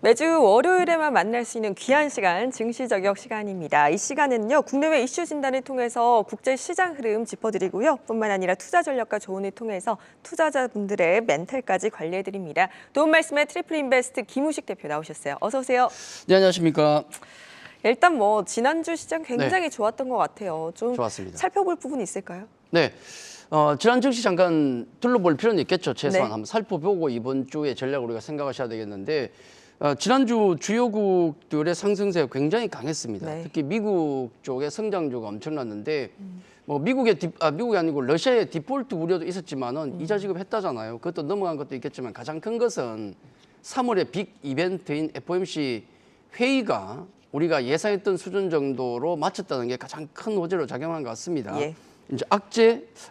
매주 월요일에만 만날 수 있는 귀한 시간, 증시 저격 시간입니다. 이 시간은요, 국내외 이슈 진단을 통해서 국제 시장 흐름 짚어드리고요. 뿐만 아니라 투자 전략과 조언을 통해서 투자자분들의 멘탈까지 관리해드립니다. 도움 말씀에 트리플 인베스트 김우식 대표 나오셨어요. 어서 오세요. 네, 안녕하십니까. 일단 지난주 시장 굉장히 좋았던 것 같아요. 좀 좋았습니다. 살펴볼 부분이 있을까요? 네. 지난 증시 잠깐 둘러볼 필요는 있겠죠. 최소한 네. 한번 살펴보고 이번 주의 전략을 우리가 생각하셔야 되겠는데 지난주 주요국들의 상승세가 굉장히 강했습니다. 네. 특히 미국 쪽의 성장주가 엄청났는데 미국이 아니고 러시아의 디폴트 우려도 있었지만은 이자 지급했다잖아요. 그것도 넘어간 것도 있겠지만 가장 큰 것은 3월의 빅 이벤트인 FOMC 회의가 우리가 예상했던 수준 정도로 마쳤다는 게 가장 큰 호재로 작용한 것 같습니다. 예. 이제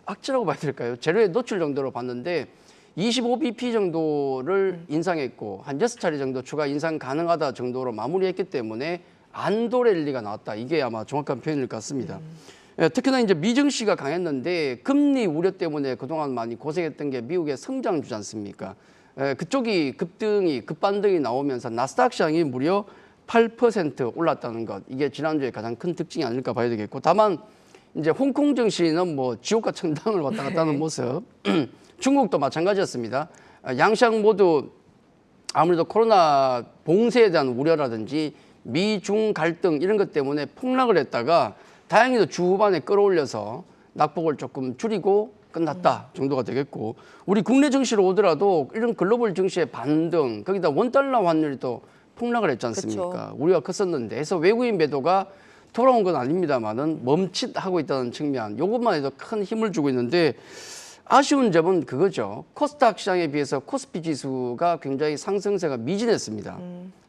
악재라고 봐야 될까요? 재료의 노출 정도로 봤는데 25bp 정도를 인상했고 한 6차례 정도 추가 인상 가능하다 정도로 마무리했기 때문에 안도 랠리가 나왔다. 이게 아마 정확한 표현일 것 같습니다. 예, 특히나 이제 미증시가 강했는데 금리 우려 때문에 그동안 많이 고생했던 게 미국의 성장주지 않습니까? 그쪽이 급반등이 나오면서 나스닥 시장이 무려 8% 올랐다는 것. 이게 지난주에 가장 큰 특징이 아닐까 봐야 되겠고, 다만 이제 홍콩 증시는 지옥과 천당을 왔다 갔다 하는 모습. 중국도 마찬가지였습니다. 양시장 모두 아무래도 코로나 봉쇄에 대한 우려라든지 미중 갈등 이런 것 때문에 폭락을 했다가 다행히도 주 후반에 끌어올려서 낙폭을 조금 줄이고 끝났다 정도가 되겠고, 우리 국내 증시로 오더라도 이런 글로벌 증시의 반등, 거기다 원달러 환율이 또 폭락을 했지 않습니까? 그쵸. 우리가 컸었는데 해서 외국인 매도가 돌아온 건 아닙니다만은 멈칫하고 있다는 측면, 이것만 해도 큰 힘을 주고 있는데 아쉬운 점은 그거죠. 코스닥 시장에 비해서 코스피 지수가 굉장히 상승세가 미진했습니다.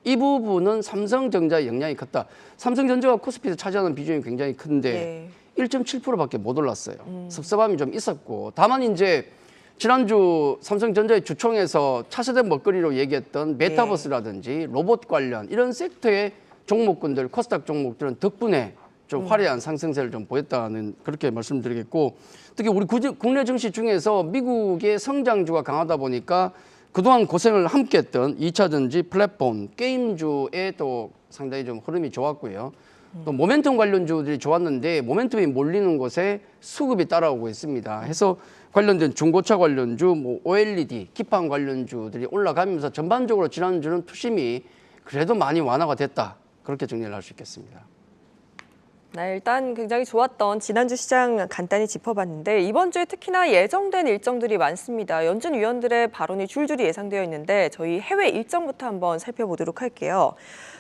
이 부분은 삼성전자의 영향이 컸다. 삼성전자가 코스피에서 차지하는 비중이 굉장히 큰데 1.7%밖에 못 올랐어요. 섭섭함이 좀 있었고, 다만 이제 지난주 삼성전자의 주총에서 차세대 먹거리로 얘기했던 메타버스라든지 로봇 관련 이런 섹터의 종목군들, 코스닥 종목들은 덕분에 좀 화려한 상승세를 좀 보였다는 그렇게 말씀드리겠고, 특히 우리 국내 증시 중에서 미국의 성장주가 강하다 보니까 그동안 고생을 함께 했던 2차 전지 플랫폼, 게임주에 또 상당히 좀 흐름이 좋았고요. 또 모멘텀 관련주들이 좋았는데 모멘텀이 몰리는 곳에 수급이 따라오고 있습니다. 해서 관련된 중고차 관련주, OLED, 기판 관련주들이 올라가면서 전반적으로 지난주는 투심이 그래도 많이 완화가 됐다. 그렇게 정리를 할 수 있겠습니다. 네, 일단 굉장히 좋았던 지난주 시장 간단히 짚어봤는데 이번 주에 특히나 예정된 일정들이 많습니다. 연준 위원들의 발언이 줄줄이 예상되어 있는데 저희 해외 일정부터 한번 살펴보도록 할게요.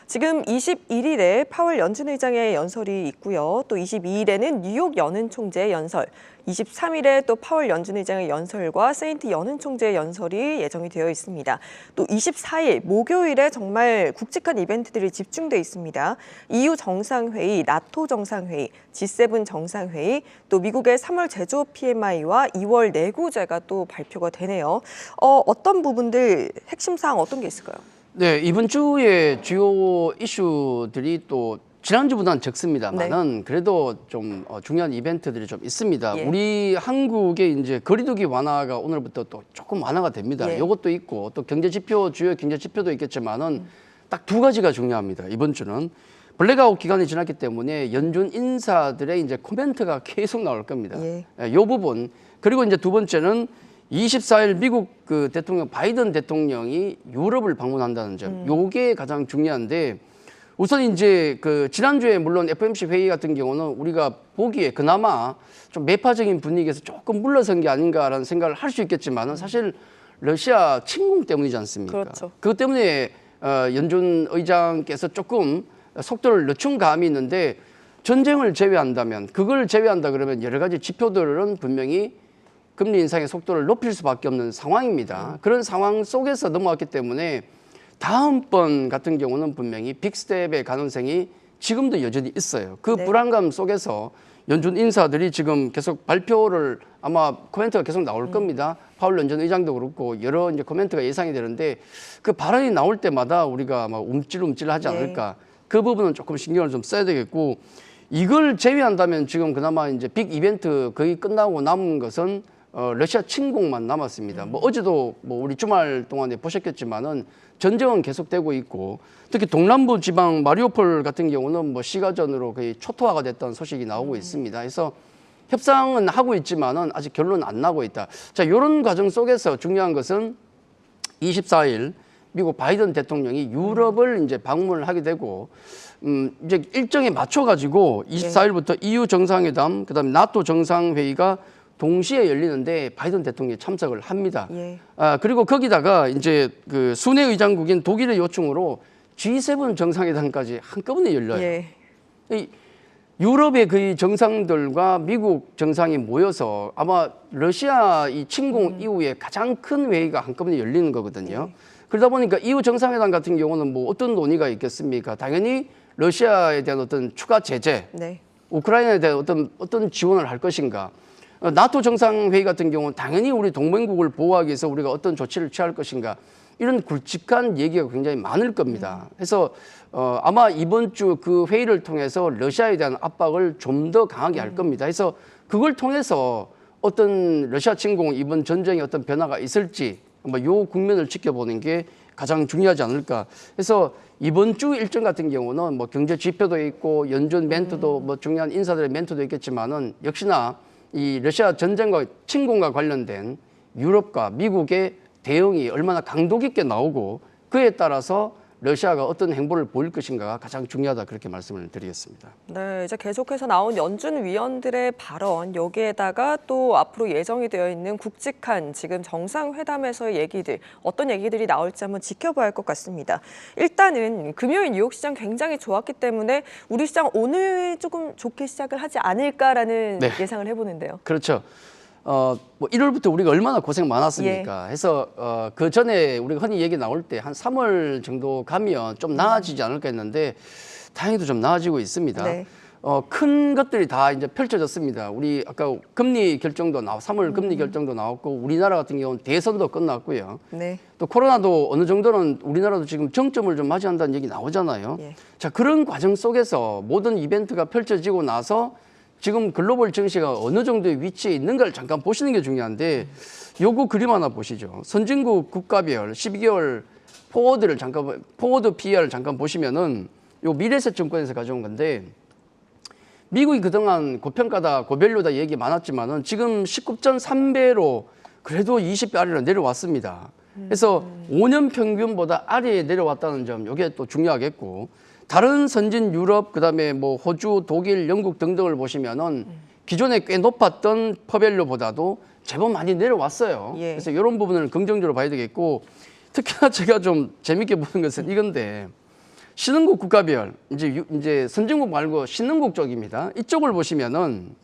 지금 21일에 파월 연준 의장의 연설이 있고요. 또 22일에는 뉴욕 연은 총재의 연설, 23일에 또 파월 연준 의장의 연설과 세인트 연은 총재의 연설이 예정이 되어 있습니다. 또 24일 목요일에 정말 굵직한 이벤트들이 집중돼 있습니다. EU 정상회의, 나토 정상회의, G7 정상회의, 또 미국의 3월 제조업 PMI와 2월 내구재가 또 발표가 되네요. 어떤 부분들, 핵심 사항 어떤 게 있을까요? 네, 이번 주에 주요 이슈들이 또 지난주보다는 적습니다만은 그래도 좀 중요한 이벤트들이 좀 있습니다. 예. 우리 한국의 이제 거리두기 완화가 오늘부터 또 조금 완화가 됩니다. 예. 이것도 있고 또 경제 지표, 주요 경제 지표도 있겠지만은 딱 두 가지가 중요합니다. 이번 주는 블랙아웃 기간이 지났기 때문에 연준 인사들의 이제 코멘트가 계속 나올 겁니다. 예. 이 부분, 그리고 이제 두 번째는 24일 미국 그 대통령 바이든 대통령이 유럽을 방문한다는 점, 요게 가장 중요한데, 우선 이제 그 지난주에 물론 FOMC 회의 같은 경우는 우리가 보기에 그나마 좀 매파적인 분위기에서 조금 물러선 게 아닌가라는 생각을 할 수 있겠지만은 사실 러시아 침공 때문이지 않습니까? 그렇죠. 그것 때문에 연준 의장께서 조금 속도를 늦춘 감이 있는데, 전쟁을 제외한다면, 그걸 제외한다 그러면 여러 가지 지표들은 분명히 금리 인상의 속도를 높일 수밖에 없는 상황입니다. 그런 상황 속에서 넘어왔기 때문에 다음번 같은 경우는 분명히 빅스텝의 가능성이 지금도 여전히 있어요. 그 불안감 속에서 연준 인사들이 지금 계속 발표를, 아마 코멘트가 계속 나올 겁니다. 파월 연준 의장도 그렇고 여러 이제 코멘트가 예상이 되는데, 그 발언이 나올 때마다 우리가 아마 움찔움찔하지 않을까. 그 부분은 조금 신경을 좀 써야 되겠고, 이걸 제외한다면 지금 그나마 이제 빅 이벤트 거의 끝나고 남은 것은 러시아 침공만 남았습니다. 어제도 우리 주말 동안에 보셨겠지만은 전쟁은 계속되고 있고 특히 동남부 지방 마리오폴 같은 경우는 뭐 시가전으로 거의 초토화가 됐던 소식이 나오고 있습니다. 그래서 협상은 하고 있지만은 아직 결론 안 나고 있다. 자, 이런 과정 속에서 중요한 것은 24일 미국 바이든 대통령이 유럽을 이제 방문을 하게 되고 이제 일정에 맞춰 가지고 24일부터 EU 정상회담, 그다음에 나토 정상회의가 동시에 열리는데 바이든 대통령이 참석을 합니다. 예. 그리고 거기다가 이제 그 순회 의장국인 독일의 요청으로 G7 정상회담까지 한꺼번에 열려요. 예. 이 유럽의 그 정상들과 미국 정상이 모여서 아마 러시아 이 침공 이후에 가장 큰 회의가 한꺼번에 열리는 거거든요. 그러다 보니까 EU 정상회담 같은 경우는 뭐 어떤 논의가 있겠습니까? 당연히 러시아에 대한 어떤 추가 제재, 네. 우크라이나에 대한 어떤 지원을 할 것인가. 나토 정상회의 같은 경우는 당연히 우리 동맹국을 보호하기 위해서 우리가 어떤 조치를 취할 것인가. 이런 굵직한 얘기가 굉장히 많을 겁니다. 그래서 아마 이번 주 그 회의를 통해서 러시아에 대한 압박을 좀 더 강하게 할 겁니다. 그래서 그걸 통해서 어떤 러시아 침공 이번 전쟁에 어떤 변화가 있을지 뭐 요 국면을 지켜보는 게 가장 중요하지 않을까. 그래서 이번 주 일정 같은 경우는 뭐 경제 지표도 있고 연준 멘트도 뭐 중요한 인사들의 멘트도 있겠지만은 역시나 이 러시아 전쟁과 침공과 관련된 유럽과 미국의 대응이 얼마나 강도 깊게 나오고 그에 따라서 러시아가 어떤 행보를 보일 것인가가 가장 중요하다 그렇게 말씀을 드리겠습니다. 네, 이제 계속해서 나온 연준 위원들의 발언 여기에다가 또 앞으로 예정이 되어 있는 굵직한 지금 정상회담에서의 얘기들 어떤 얘기들이 나올지 한번 지켜봐야 할 것 같습니다. 일단은 금요일 뉴욕 시장 굉장히 좋았기 때문에 우리 시장 오늘 조금 좋게 시작을 하지 않을까라는 네. 예상을 해보는데요. 그렇죠. 뭐 1월부터 우리가 얼마나 고생 많았습니까? 해서 그 전에 우리가 흔히 얘기 나올 때 한 3월 정도 가면 좀 나아지지 않을까 했는데 다행히도 좀 나아지고 있습니다. 네. 큰 것들이 다 이제 펼쳐졌습니다. 우리 아까 금리 결정도 3월 금리 결정도 나왔고 우리나라 같은 경우는 대선도 끝났고요. 네. 또 코로나도 어느 정도는 우리나라도 지금 정점을 좀 맞이한다는 얘기 나오잖아요. 예. 자, 그런 과정 속에서 모든 이벤트가 펼쳐지고 나서 지금 글로벌 증시가 어느 정도의 위치에 있는가를 잠깐 보시는 게 중요한데 요거 그림 하나 보시죠. 선진국 국가별 12개월 포워드 PER을 잠깐 보시면은 요 미래에셋증권에서 가져온 건데 미국이 그동안 고평가다 고밸류다 얘기 많았지만은 지금 19.3배로 그래도 20배 아래로 내려왔습니다. 그래서 5년 평균보다 아래에 내려왔다는 점 요게 또 중요하겠고 다른 선진 유럽 그다음에 뭐 호주, 독일, 영국 등등을 보시면은 기존에 꽤 높았던 퍼밸류보다도 제법 많이 내려왔어요. 예. 그래서 이런 부분을 긍정적으로 봐야 되겠고 특히나 제가 좀 재밌게 보는 것은 이건데 신흥국 국가별 이제 선진국 말고 신흥국 쪽입니다. 이쪽을 보시면은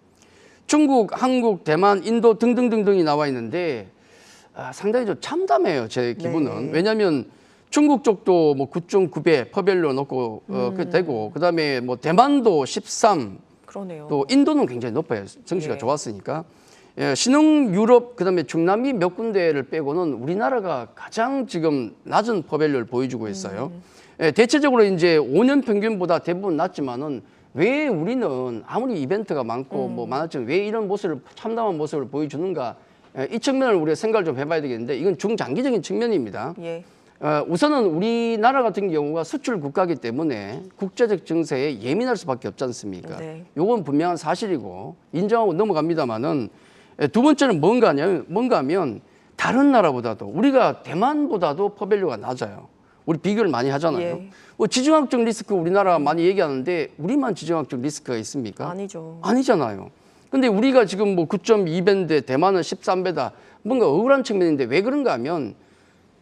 중국, 한국, 대만, 인도 등등등등이 나와 있는데 상당히 좀 참담해요. 제 기분은. 네. 왜냐하면 중국 쪽도 뭐 9.9배 퍼밸류 넣고 되고 그다음에 뭐 대만도 13, 그러네요. 또 인도는 굉장히 높아요. 증시가 예. 좋았으니까. 예, 신흥 유럽 그다음에 중남미 몇 군데를 빼고는 우리나라가 가장 지금 낮은 퍼밸류를 보여주고 있어요. 예, 대체적으로 이제 5년 평균보다 대부분 낮지만은 왜 우리는 아무리 이벤트가 많고 뭐 많았지만 왜 이런 모습을 참담한 모습을 보여주는가? 예, 이 측면을 우리가 생각을 좀 해봐야 되겠는데 이건 중장기적인 측면입니다. 예. 우선은 우리나라 같은 경우가 수출 국가이기 때문에 국제적 증세에 예민할 수밖에 없지 않습니까? 네. 요건 분명한 사실이고 인정하고 넘어갑니다만은 두 번째는 뭔가 하면 다른 나라보다도 우리가 대만보다도 퍼밸류가 낮아요. 우리 비교를 많이 하잖아요. 예. 뭐 지정학적 리스크 우리나라 많이 얘기하는데 우리만 지정학적 리스크가 있습니까? 아니죠. 아니잖아요. 근데 우리가 지금 뭐 9.2배인데 대만은 13배다. 뭔가 억울한 측면인데 왜 그런가 하면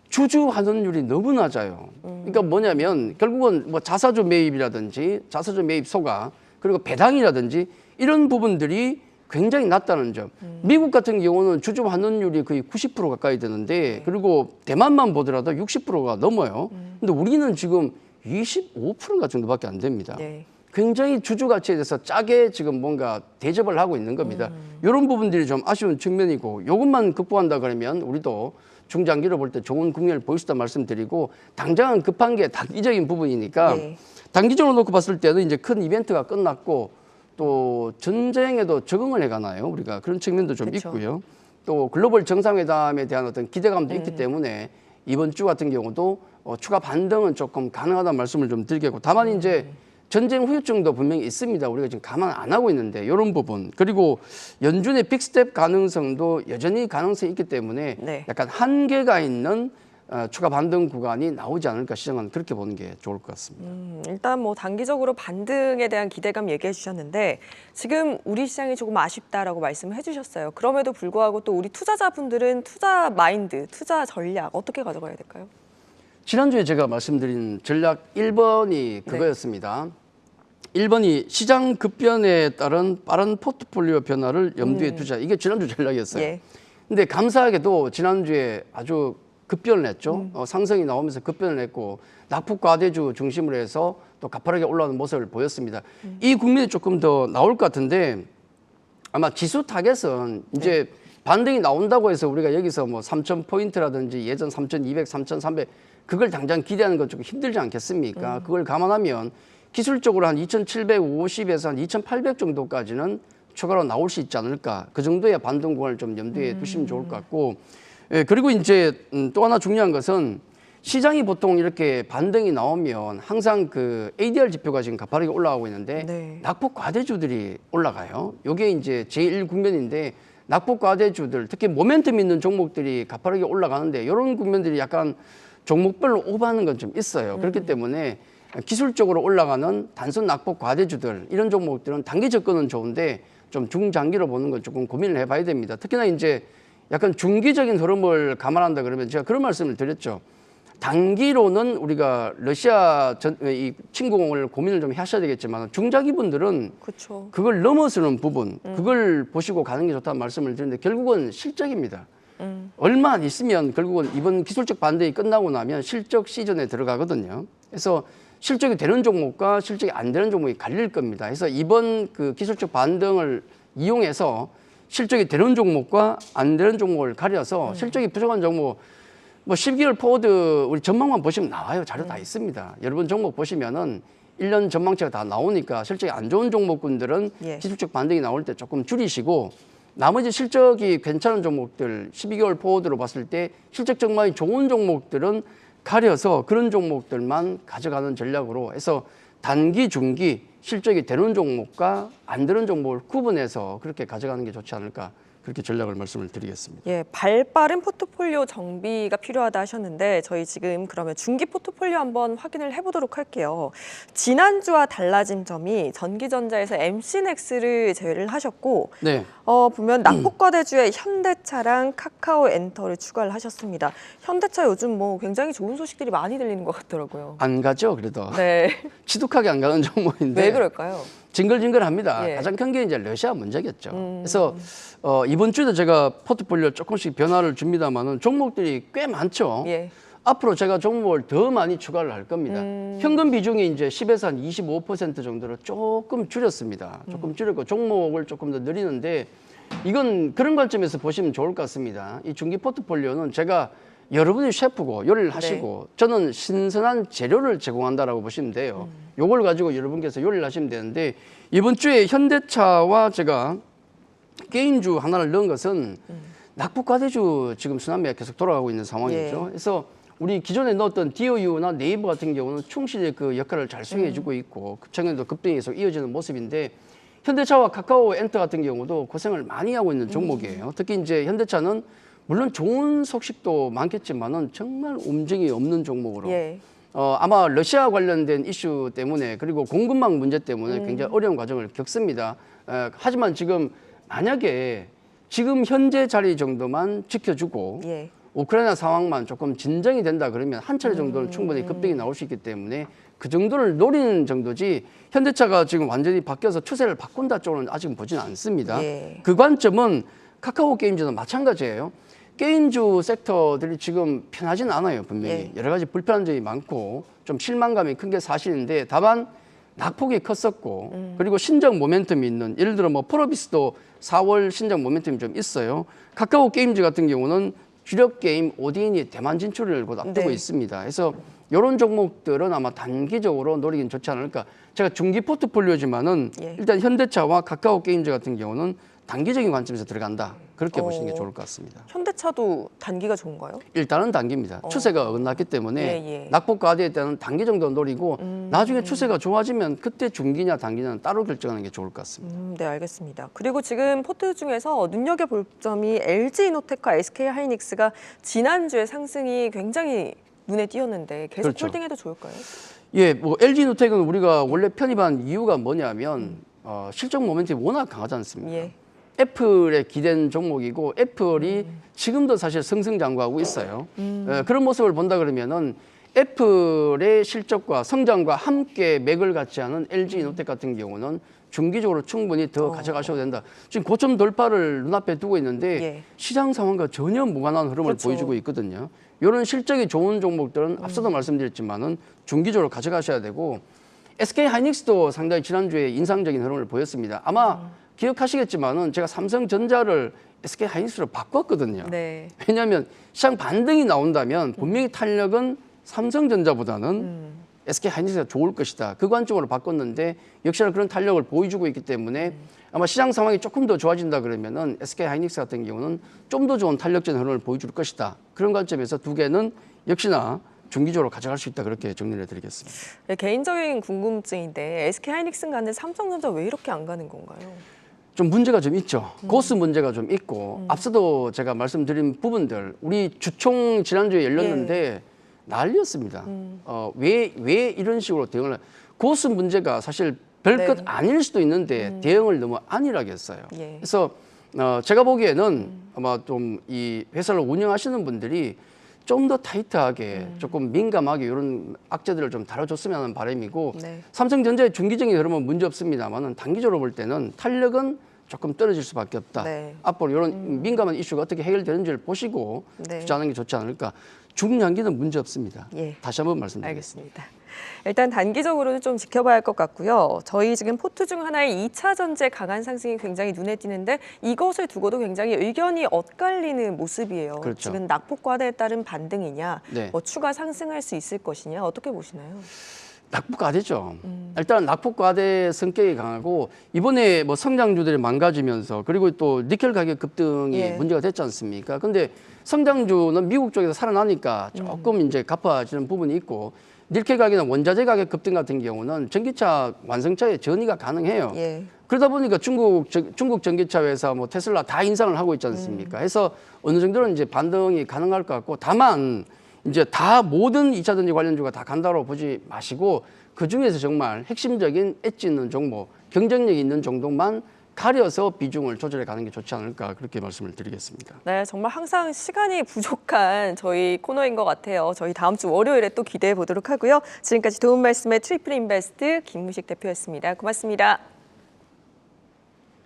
주주 환원율이 너무 낮아요. 그러니까 뭐냐면 결국은 뭐 자사주 매입이라든지 자사주 매입 소가 그리고 배당이라든지 이런 부분들이 굉장히 낮다는 점. 미국 같은 경우는 주주 환원율이 거의 90% 가까이 되는데 그리고 대만만 보더라도 60%가 넘어요. 근데 우리는 지금 25%가 정도밖에 안 됩니다. 네. 굉장히 주주 가치에 대해서 짜게 지금 뭔가 대접을 하고 있는 겁니다. 이런 부분들이 좀 아쉬운 측면이고 이것만 극복한다 그러면 우리도 중장기로 볼 때 좋은 국면을 보일 수 있다 말씀드리고 당장은 급한 게 단기적인 부분이니까 네. 단기적으로 놓고 봤을 때는 이제 큰 이벤트가 끝났고 또 전쟁에도 적응을 해가나요? 우리가 그런 측면도 좀 그쵸. 있고요. 또 글로벌 정상회담에 대한 어떤 기대감도 있기 때문에 이번 주 같은 경우도 추가 반등은 조금 가능하다는 말씀을 좀 드리겠고, 다만 이제 전쟁 후유증도 분명히 있습니다. 우리가 지금 감안 안 하고 있는데 이런 부분, 그리고 연준의 빅스텝 가능성도 여전히 가능성이 있기 때문에 네. 약간 한계가 있는 추가 반등 구간이 나오지 않을까, 시장은 그렇게 보는 게 좋을 것 같습니다. 일단 뭐 단기적으로 반등에 대한 기대감 얘기해 주셨는데 지금 우리 시장이 조금 아쉽다라고 말씀을 해주셨어요. 그럼에도 불구하고 또 우리 투자자분들은 투자 마인드, 투자 전략 어떻게 가져가야 될까요? 지난주에 제가 말씀드린 전략 1번이 그거였습니다. 1번이 시장 급변에 따른 빠른 포트폴리오 변화를 염두에 두자. 이게 지난주 전략이었어요. 예. 근데 감사하게도 지난주에 아주 급변을 했죠. 상승이 나오면서 급변을 했고 낙폭 과대주 중심으로 해서 또 가파르게 올라오는 모습을 보였습니다. 이 국면이 조금 더 나올 것 같은데 아마 지수 타겟은 이제 반등이 나온다고 해서 우리가 여기서 뭐 3,000포인트라든지 예전 3,200, 3,300 그걸 당장 기대하는 건 조금 힘들지 않겠습니까? 그걸 감안하면 기술적으로 한 2,750에서 한 2,800 정도까지는 추가로 나올 수 있지 않을까. 그 정도의 반등 구간을 좀 염두에 두시면 좋을 것 같고, 예, 그리고 이제 또 하나 중요한 것은 시장이 보통 이렇게 반등이 나오면 항상 그 ADR 지표가 지금 가파르게 올라가고 있는데 네. 낙폭 과대주들이 올라가요. 이게 이제 제1 국면인데 낙폭 과대주들, 특히 모멘텀 있는 종목들이 가파르게 올라가는데 이런 국면들이 약간 종목별로 오버하는 건 좀 있어요. 그렇기 때문에 기술적으로 올라가는 단순 낙폭 과대주들 이런 종목들은 단기 접근은 좋은데 좀 중장기로 보는 건 조금 고민을 해봐야 됩니다. 특히나 이제 약간 중기적인 흐름을 감안한다 그러면 제가 그런 말씀을 드렸죠. 단기로는 우리가 러시아 이 침공을 고민을 좀 하셔야 되겠지만 중장기 분들은 그렇죠. 그걸 넘어서는 부분, 그걸 보시고 가는 게 좋다는 말씀을 드리는데 결국은 실적입니다. 얼마 안 있으면 결국은 이번 기술적 반등이 끝나고 나면 실적 시즌에 들어가거든요. 그래서 실적이 되는 종목과 실적이 안 되는 종목이 갈릴 겁니다. 그래서 이번 그 기술적 반등을 이용해서 실적이 되는 종목과 안 되는 종목을 가려서 실적이 부족한 종목, 뭐 12개월 포워드 우리 전망만 보시면 나와요. 자료 다 있습니다. 여러분 종목 보시면은 1년 전망치가 다 나오니까 실적이 안 좋은 종목군들은 예. 기술적 반등이 나올 때 조금 줄이시고 나머지 실적이 괜찮은 종목들 12개월 포워드로 봤을 때 실적 전망이 좋은 종목들은 가려서 그런 종목들만 가져가는 전략으로 해서 단기, 중기 실적이 되는 종목과 안 되는 종목을 구분해서 그렇게 가져가는 게 좋지 않을까, 그렇게 전략을 말씀을 드리겠습니다. 예, 발빠른 포트폴리오 정비가 필요하다 하셨는데 저희 지금 그러면 중기 포트폴리오 한번 확인을 해보도록 할게요. 지난주와 달라진 점이 전기전자에서 MC넥스를 제외를 하셨고 네. 보면 낙폭과대주에 현대차랑 카카오엔터를 추가를 하셨습니다. 현대차 요즘 뭐 굉장히 좋은 소식들이 많이 들리는 것 같더라고요. 안 가죠, 그래도. 네, 지독하게 안 가는 종목인데. 왜 그럴까요? 징글징글합니다. 예. 가장 큰 게 이제 러시아 문제겠죠. 그래서 이번 주에도 제가 포트폴리오 조금씩 변화를 줍니다만은 종목들이 꽤 많죠. 예. 앞으로 제가 종목을 더 많이 추가를 할 겁니다. 현금 비중이 이제 10에서 한 25% 정도로 조금 줄였습니다. 조금 줄였고 종목을 조금 더 늘리는데 이건 그런 관점에서 보시면 좋을 것 같습니다. 이 중기 포트폴리오는 제가 여러분이 셰프고 요리를 하시고 저는 신선한 재료를 제공한다라고 보시면 돼요. 요걸 가지고 여러분께서 요리를 하시면 되는데 이번 주에 현대차와 제가 게임주 하나를 넣은 것은 낙폭과대주 지금 쓰나미가 계속 돌아가고 있는 상황이죠. 예. 그래서 우리 기존에 넣었던 DOU나 네이버 같은 경우는 충실히 그 역할을 잘 수행해주고 있고 최근에도 급등이 계속 이어지는 모습인데 현대차와 카카오엔터 같은 경우도 고생을 많이 하고 있는 종목이에요. 특히 이제 현대차는 물론 좋은 소식도 많겠지만은 정말 움직임이 없는 종목으로 예. 아마 러시아 관련된 이슈 때문에 그리고 공급망 문제 때문에 굉장히 어려운 과정을 겪습니다. 하지만 지금 만약에 지금 현재 자리 정도만 지켜주고 예. 우크라이나 상황만 조금 진정이 된다 그러면 한 차례 정도는 충분히 급등이 나올 수 있기 때문에 그 정도를 노리는 정도지 현대차가 지금 완전히 바뀌어서 추세를 바꾼다 쪽으로는 아직은 보지는 않습니다. 예. 그 관점은 카카오 게임즈도 마찬가지예요. 게임주 섹터들이 지금 편하지는 않아요, 분명히. 예. 여러 가지 불편한 점이 많고 좀 실망감이 큰 게 사실인데 다만 낙폭이 컸었고 그리고 신정 모멘텀이 있는 예를 들어 뭐 프로비스도 4월 신정 모멘텀이 좀 있어요. 카카오 게임즈 같은 경우는 주력 게임 오딘이 대만 진출을 곧 앞두고 네. 있습니다. 그래서 이런 종목들은 아마 단기적으로 노리긴 좋지 않을까. 제가 중기 포트폴리오지만은 예. 일단 현대차와 카카오 게임즈 같은 경우는 단기적인 관점에서 들어간다. 그렇게 보시는 게 좋을 것 같습니다. 현대차도 단기가 좋은가요? 일단은 단기입니다. 추세가 어긋났기 때문에 예. 낙폭 과대에 때는 단기 정도 노리고 나중에 추세가 좋아지면 그때 중기냐 단기냐는 따로 결정하는 게 좋을 것 같습니다. 네, 알겠습니다. 그리고 지금 포트 중에서 눈여겨볼 점이 LG이노텍과 SK하이닉스가 지난주에 상승이 굉장히 눈에 띄었는데 계속 그렇죠. 홀딩해도 좋을까요? 예, 뭐 LG노텍은 우리가 원래 편입한 이유가 뭐냐면 실적 모멘텀이 워낙 강하지 않습니까? 예. 애플에 기댄 종목이고 애플이 지금도 사실 승승장구하고 있어요. 그런 모습을 본다 그러면은 애플의 실적과 성장과 함께 맥을 같이 하는 LG이노텍 같은 경우는 중기적으로 충분히 더 가져가셔도 된다. 지금 고점 돌파를 눈앞에 두고 있는데 예. 시장 상황과 전혀 무관한 흐름을 그렇죠. 보여주고 있거든요. 이런 실적이 좋은 종목들은 앞서도 말씀드렸지만은 중기적으로 가져가셔야 되고 SK하이닉스도 상당히 지난주에 인상적인 흐름을 보였습니다. 아마 기억하시겠지만은 제가 삼성전자를 SK하이닉스로 바꿨거든요. 네. 왜냐하면 시장 반등이 나온다면 분명히 탄력은 삼성전자보다는 SK하이닉스가 좋을 것이다. 그 관점으로 바꿨는데 역시나 그런 탄력을 보여주고 있기 때문에 아마 시장 상황이 조금 더 좋아진다 그러면은 SK하이닉스 같은 경우는 좀 더 좋은 탄력적인 흐름을 보여줄 것이다. 그런 관점에서 두 개는 역시나 중기적으로 가져갈 수 있다. 그렇게 정리를 해드리겠습니다. 네, 개인적인 궁금증인데 SK하이닉스는 가는데 삼성전자 왜 이렇게 안 가는 건가요? 좀 문제가 좀 있죠. 고스 문제가 좀 있고 앞서도 제가 말씀드린 부분들 우리 주총 지난주에 열렸는데 난리였습니다. 왜 이런 식으로 대응을 고스 문제가 사실 별것 네. 아닐 수도 있는데 대응을 너무 안일하게 했어요. 예. 그래서 제가 보기에는 아마 좀 이 회사를 운영하시는 분들이 좀 더 타이트하게 조금 민감하게 이런 악재들을 좀 다뤄줬으면 하는 바람이고 네. 삼성전자의 중기적인 흐름은 문제 없습니다만은 단기적으로 볼 때는 탄력은 조금 떨어질 수밖에 없다. 네. 앞으로 이런 민감한 이슈가 어떻게 해결되는지를 보시고 네. 투자하는 게 좋지 않을까. 중량기는 문제 없습니다. 예. 다시 한번 말씀드리겠습니다. 알겠습니다. 일단 단기적으로는 좀 지켜봐야 할 것 같고요. 저희 지금 포트 중 하나의 2차 전지 강한 상승이 굉장히 눈에 띄는데 이것을 두고도 굉장히 의견이 엇갈리는 모습이에요. 그렇죠. 지금 낙폭 과대에 따른 반등이냐, 네. 뭐 추가 상승할 수 있을 것이냐 어떻게 보시나요? 낙폭 과대죠. 일단 낙폭 과대 성격이 강하고 이번에 뭐 성장주들이 망가지면서 그리고 또 니켈 가격 급등이 예. 문제가 됐지 않습니까? 근데 성장주는 미국 쪽에서 살아나니까 조금 이제 갚아지는 부분이 있고 니켈 가격이나 원자재 가격 급등 같은 경우는 전기차 완성차에 전이가 가능해요. 예. 그러다 보니까 중국 전기차 회사 뭐 테슬라 다 인상을 하고 있지 않습니까? 해서 어느 정도는 이제 반등이 가능할 것 같고 다만 이제 다 모든 2차 전지 관련주가 다 간다고 보지 마시고 그 중에서 정말 핵심적인 엣지 있는 종목, 경쟁력이 있는 정도만 가려서 비중을 조절해 가는 게 좋지 않을까 그렇게 말씀을 드리겠습니다. 네, 정말 항상 시간이 부족한 저희 코너인 것 같아요. 저희 다음 주 월요일에 또 기대해 보도록 하고요. 지금까지 도움 말씀의 트리플 인베스트 김무식 대표였습니다. 고맙습니다.